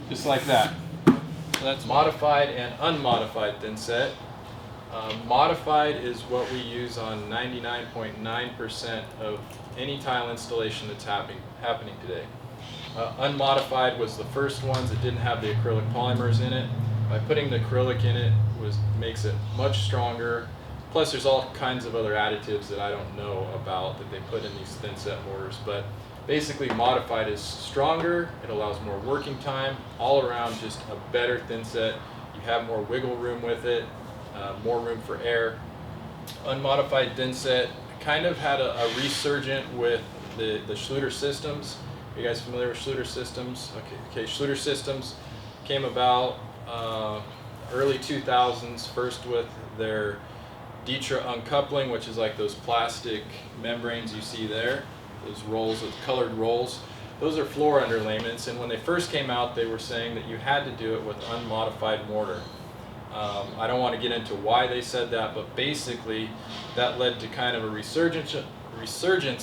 just like that. So that's modified and unmodified thinset. Modified is what we use on 99.9% of any tile installation that's happening today. Unmodified was the first ones that didn't have the acrylic polymers in it. By putting the acrylic in it makes it much stronger. Plus there's all kinds of other additives that I don't know about that they put in these thinset mortars. But basically modified is stronger, it allows more working time, all around just a better thinset. You have more wiggle room with it, more room for air. Unmodified thinset kind of had a resurgent with the Schluter systems. Are you guys familiar with Schluter systems? Okay, Schluter systems came about early 2000s, first with their Ditra uncoupling, which is like those plastic membranes you see there, those rolls, those colored rolls. Those are floor underlayments, and when they first came out, they were saying that you had to do it with unmodified mortar. I don't want to get into why they said that, but basically that led to kind of a resurgence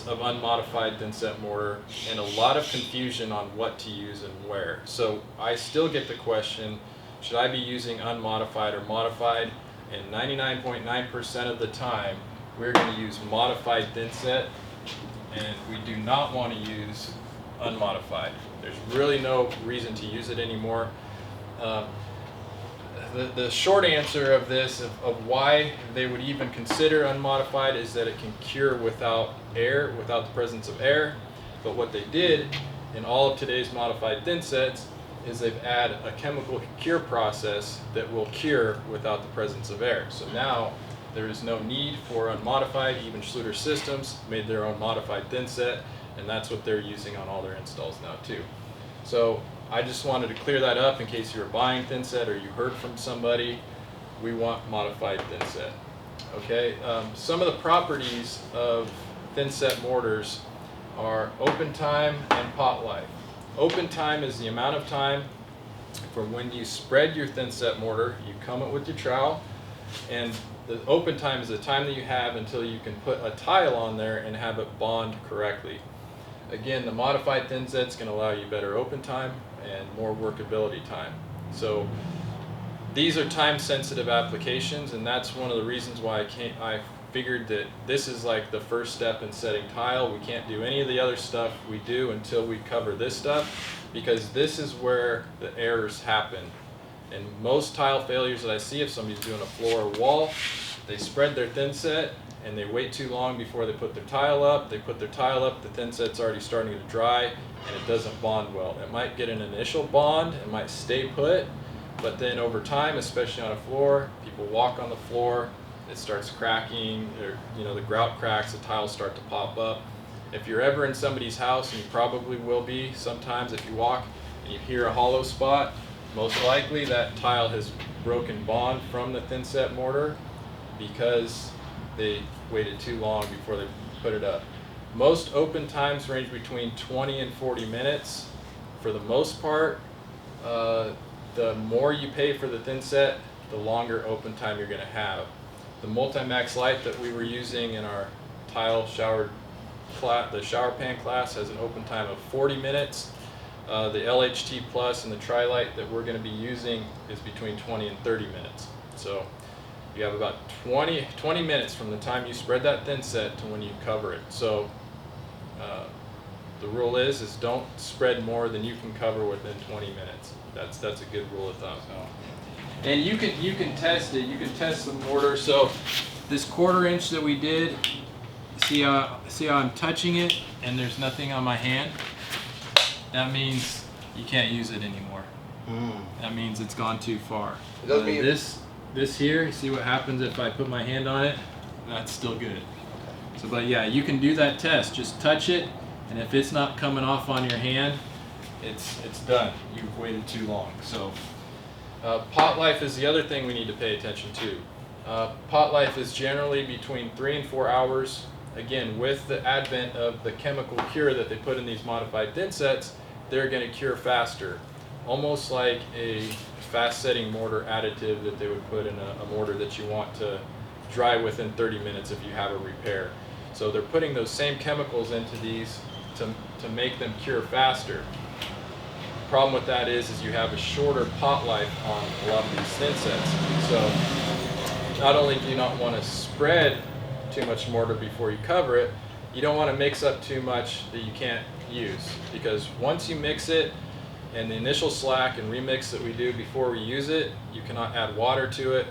of unmodified thinset mortar and a lot of confusion on what to use and where. So I still get the question, should I be using unmodified or modified? And 99.9% of the time, we're going to use modified thinset, and we do not want to use unmodified. There's really no reason to use it anymore. The short answer of this, of why they would even consider unmodified, is that it can cure without air, without the presence of air. But what they did in all of today's modified thinsets is they've added a chemical cure process that will cure without the presence of air. So now there is no need for unmodified. Even Schluter Systems made their own modified thinset, and that's what they're using on all their installs now too. So I just wanted to clear that up in case you were buying thinset or you heard from somebody. We want modified thinset. Okay, some of the properties of thinset mortars are open time and pot life. Open time is the amount of time from when you spread your thinset mortar, you come it with your trowel, and the open time is the time that you have until you can put a tile on there and have it bond correctly. Again, the modified thinset is going to allow you better open time and more workability time. So these are time-sensitive applications, and that's one of the reasons why I figured that this is like the first step in setting tile. We can't do any of the other stuff we do until we cover this stuff, because this is where the errors happen. And most tile failures that I see, if somebody's doing a floor or wall, they spread their thinset and they wait too long before they put their tile up. They put their tile up, the thinset's already starting to dry, and it doesn't bond well. It might get an initial bond, it might stay put, but then over time, especially on a floor, people walk on the floor, it starts cracking, or the grout cracks, the tiles start to pop up. If you're ever in somebody's house, and you probably will be sometimes if you walk and you hear a hollow spot, most likely that tile has broken bond from the thinset mortar because they waited too long before they put it up. Most open times range between 20 and 40 minutes. For the most part, the more you pay for the thinset, the longer open time you're going to have. The Multi-Max Light that we were using in our tile shower class, the shower pan class, has an open time of 40 minutes. The LHT Plus and the Tri-Light that we're going to be using is between 20 and 30 minutes. So you have about 20 minutes from the time you spread that thinset to when you cover it. So the rule is don't spread more than you can cover within 20 minutes. That's a good rule of thumb. And you can test it. You can test the mortar. So this 1/4 inch that we did, see how I'm touching it and there's nothing on my hand? That means you can't use it anymore. That means it's gone too far. It doesn't mean this here, see what happens if I put my hand on it? That's still good. So, but yeah, you can do that test. Just touch it, and if it's not coming off on your hand, it's done. You've waited too long. So pot life is the other thing we need to pay attention to. Pot life is generally between 3 and 4 hours. Again, with the advent of the chemical cure that they put in these modified thinsets, they're going to cure faster. Almost like a fast-setting mortar additive that they would put in a mortar that you want to dry within 30 minutes if you have a repair. So they're putting those same chemicals into these to make them cure faster. problem with that is you have a shorter pot life on a lot of these thinsets. So not only do you not want to spread too much mortar before you cover it, you don't want to mix up too much that you can't use, because once you mix it and the initial slack and remix that we do before we use it, you cannot add water to it.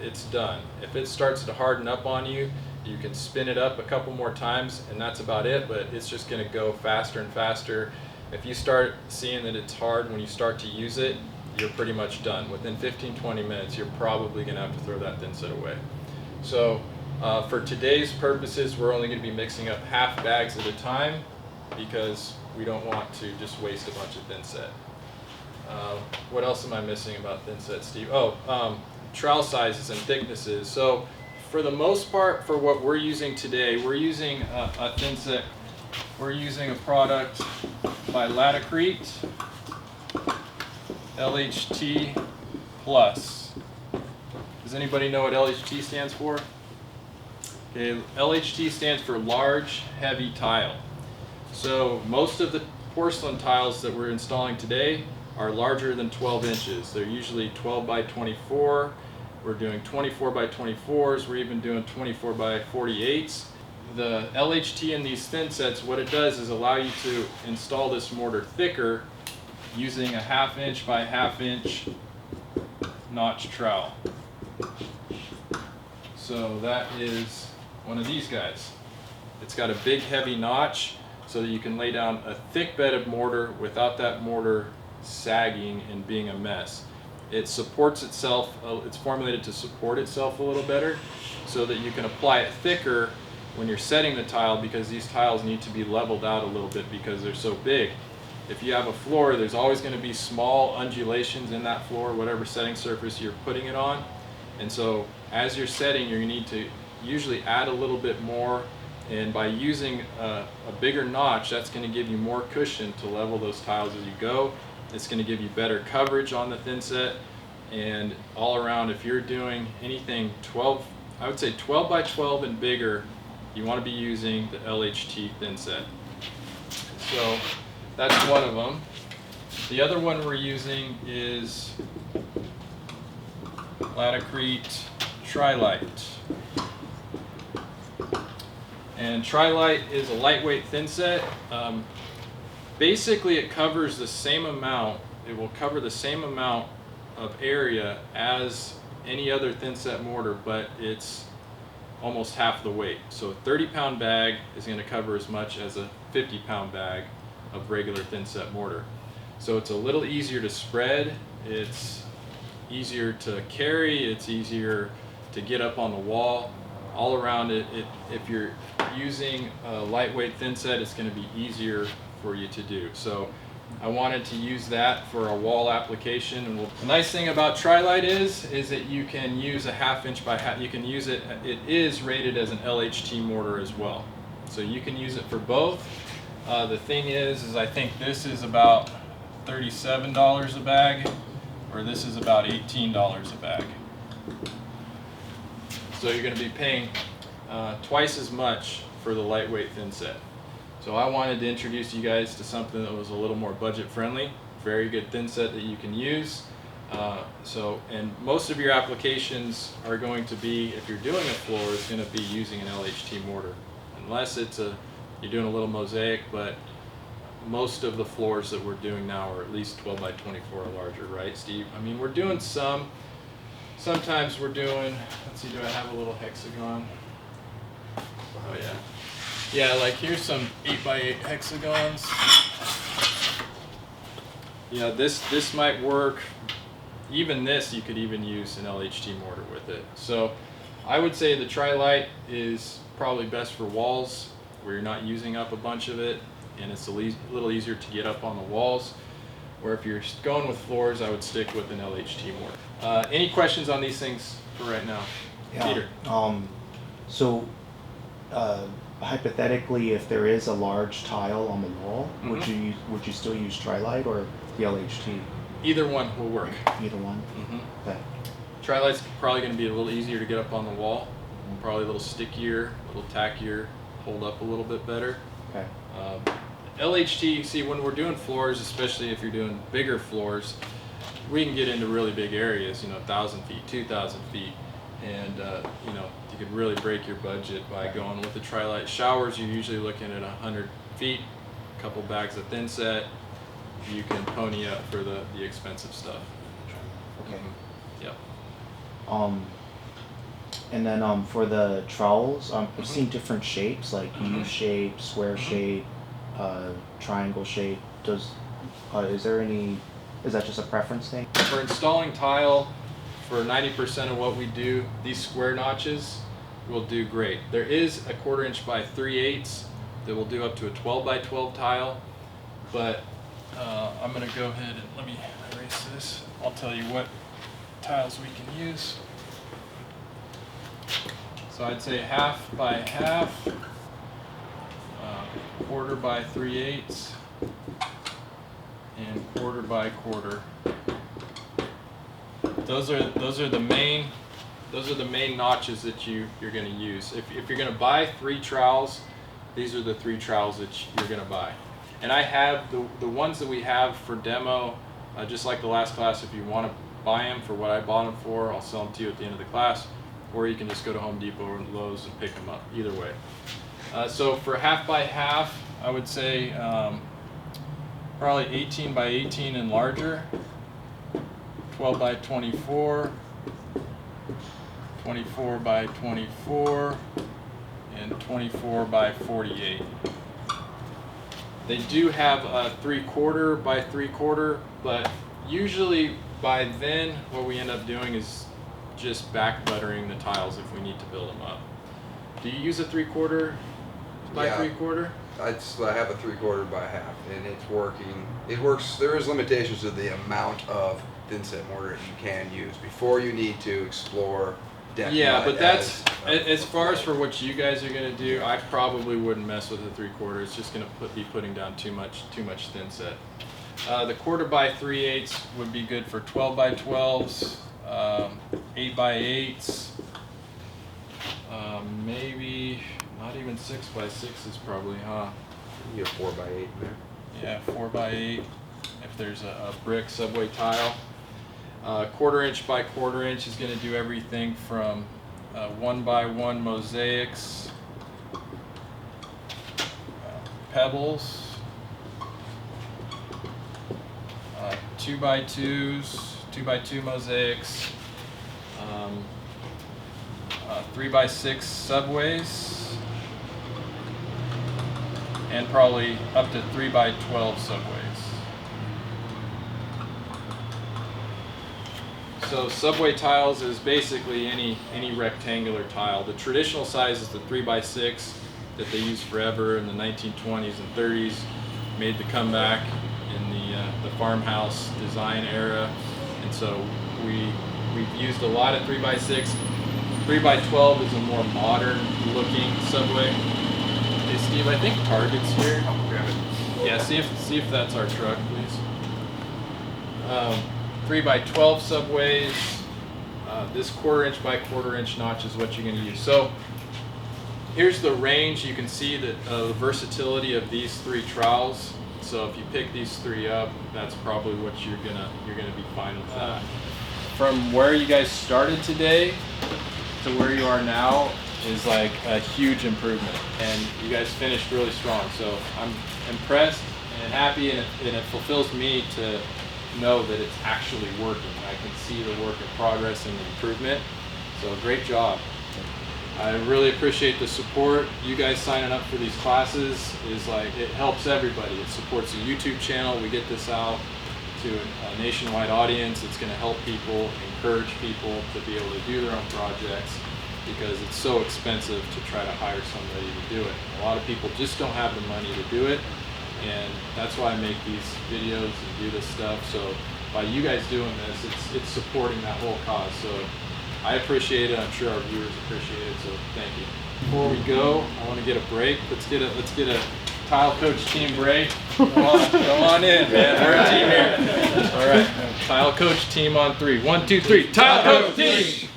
It's done. If it starts to harden up on you, you can spin it up a couple more times and that's about it, but it's just going to go faster and faster. If you start seeing that it's hard when you start to use it, you're pretty much done. Within 15-20 minutes, you're probably going to have to throw that thinset away. So for today's purposes, we're only going to be mixing up half bags at a time because we don't want to just waste a bunch of thinset. What else am I missing about thinset, Steve? Oh, trowel sizes and thicknesses. So for the most part, for what we're using today, we're using a thinset. We're using a product by Latacrete, LHT Plus. Does anybody know what LHT stands for? Okay, LHT stands for large, heavy tile. So most of the porcelain tiles that we're installing today are larger than 12 inches. They're usually 12 by 24. We're doing 24 by 24s. We're even doing 24 by 48s. The LHT in these thinsets, what it does is allow you to install this mortar thicker using a 1/2 inch by 1/2 inch notch trowel. So that is one of these guys. It's got a big heavy notch so that you can lay down a thick bed of mortar without that mortar sagging and being a mess. It supports itself, it's formulated to support itself a little better so that you can apply it thicker when you're setting the tile, because these tiles need to be leveled out a little bit because they're so big. If you have a floor, there's always going to be small undulations in that floor, whatever setting surface you're putting it on. And so as you're setting, you need to usually add a little bit more, and by using a bigger notch, that's going to give you more cushion to level those tiles as you go. It's going to give you better coverage on the thinset, and all around, if you're doing anything 12, I would say 12 by 12 and bigger, you want to be using the LHT thinset. So that's one of them. The other one we're using is Latacrete Trilite. And Trilite is a lightweight thinset. Basically it covers the same amount, it will cover the same amount of area as any other thinset mortar, but it's almost half the weight. So a 30-pound bag is going to cover as much as a 50-pound bag of regular thinset mortar. So it's a little easier to spread, it's easier to carry, it's easier to get up on the wall. All around it, if you're using a lightweight thinset, it's going to be easier for you to do. So I wanted to use that for a wall application. And the nice thing about Trilite is that you can use a 1/2 inch by half. You can use it. It is rated as an LHT mortar as well, so you can use it for both. The thing is I think this is about $37 a bag, or this is about $18 a bag. So you're going to be paying twice as much for the lightweight thinset. So I wanted to introduce you guys to something that was a little more budget friendly, very good thinset that you can use. And most of your applications are going to be, if you're doing a floor, it's going to be using an LHT mortar, unless you're doing a little mosaic. But most of the floors that we're doing now are at least 12 by 24 or larger, right, Steve? I mean, we're doing some. Sometimes we're doing, let's see, do I have a little hexagon? Oh yeah. Yeah, like here's some 8 by 8 hexagons. Yeah, this might work. Even this, you could even use an LHT mortar with it. So I would say the Trilite is probably best for walls where you're not using up a bunch of it, and it's a little easier to get up on the walls. Or if you're going with floors, I would stick with an LHT mortar. Any questions on these things for right now? Yeah. Peter? Hypothetically, if there is a large tile on the wall, Mm-hmm. would you still use Trilite or the LHT? Either one will work. Either one? Mm-hmm. Okay. Trilite's probably going to be a little easier to get up on the wall, probably a little stickier, a little tackier, hold up a little bit better. Okay. LHT, see, when we're doing floors, especially if you're doing bigger floors, we can get into really big areas, 1,000 feet, 2,000 feet, and you could really break your budget by going with the Tri-Lite. Showers, you're usually looking at 100 feet, a couple bags of THINSET. You can pony up for the expensive stuff. Okay. Yep. And then for the trowels, I've seen different shapes, like U shape, square shape, triangle shape. Is that just a preference thing? For installing tile, for 90% of what we do, these square notches will do great. There is a 1/4 inch by 3/8 that will do up to a 12 by 12 tile, but I'm gonna go ahead and let me erase this. I'll tell you what tiles we can use. So I'd say 1/2 by 1/2, 1/4 by 3/8, and 1/4 by 1/4. Those are the main notches that you're going to use. If you're going to buy 3 trowels, these are the 3 trowels that you're going to buy. And I have the ones that we have for demo, just like the last class. If you want to buy them for what I bought them for, I'll sell them to you at the end of the class, or you can just go to Home Depot or Lowe's and pick them up. Either way. So for 1/2 by 1/2, I would say probably 18 by 18 and larger, 12 by 24, 24 by 24, and 24 by 48. They do have a 3/4 by 3/4, but usually by then what we end up doing is just back buttering the tiles if we need to build them up. Do you use a 3/4 by 3/4? I have a 3/4 by 1/2, and it's working. It works. There is limitations to the amount of THINSET mortar you can use before you need to explore depth. Yeah, but that's as far as for what you guys are gonna do. I probably wouldn't mess with a 3/4. It's just gonna be putting down too much THINSET. The 1/4 by 3/8 would be good for 12 by 12s, 8 by 8s, maybe not even 6 by 6s probably, huh? You have 4 by 8 in there. Yeah, 4 by 8. If there's a brick subway tile. 1/4 inch by 1/4 inch is going to do everything from 1 by 1 mosaics, pebbles, 2 by 2s, 2 by 2 mosaics, 3 by 6 subways, and probably up to 3 by 12 subways. So subway tiles is basically any rectangular tile. The traditional size is the 3 by 6 that they used forever in the 1920s and 30s. Made the comeback in the farmhouse design era, and so we've used a lot of 3 by 6. 3 by 12 is a more modern looking subway. Hey Steve, I think Target's here. I'll grab it. Yeah, see if that's our truck, please. 3 by 12 subways. This 1/4 inch by 1/4 inch notch is what you're going to use. So here's the range. You can see that the versatility of these 3 trowels. So if you pick these 3 up, that's probably what you're gonna be fine with that. From where you guys started today to where you are now is like a huge improvement, and you guys finished really strong. So I'm impressed and happy, and it fulfills me to know that it's actually working. I can see the work in progress and the improvement. So great job. I really appreciate the support. You guys signing up for these classes is like, it helps everybody. It supports the YouTube channel. We get this out to a nationwide audience. It's going to help people, encourage people to be able to do their own projects, because it's so expensive to try to hire somebody to do it. A lot of people just don't have the money to do it, and that's why I make these videos and do this stuff. So by you guys doing this, it's supporting that whole cause. So I appreciate it. I'm sure our viewers appreciate it. So thank you. Before we go, I want to get a break. Let's get a tile coach team break. Go on in, man. We're a team here. All right, tile coach team on 3. 1, 2, 3. Tile coach team.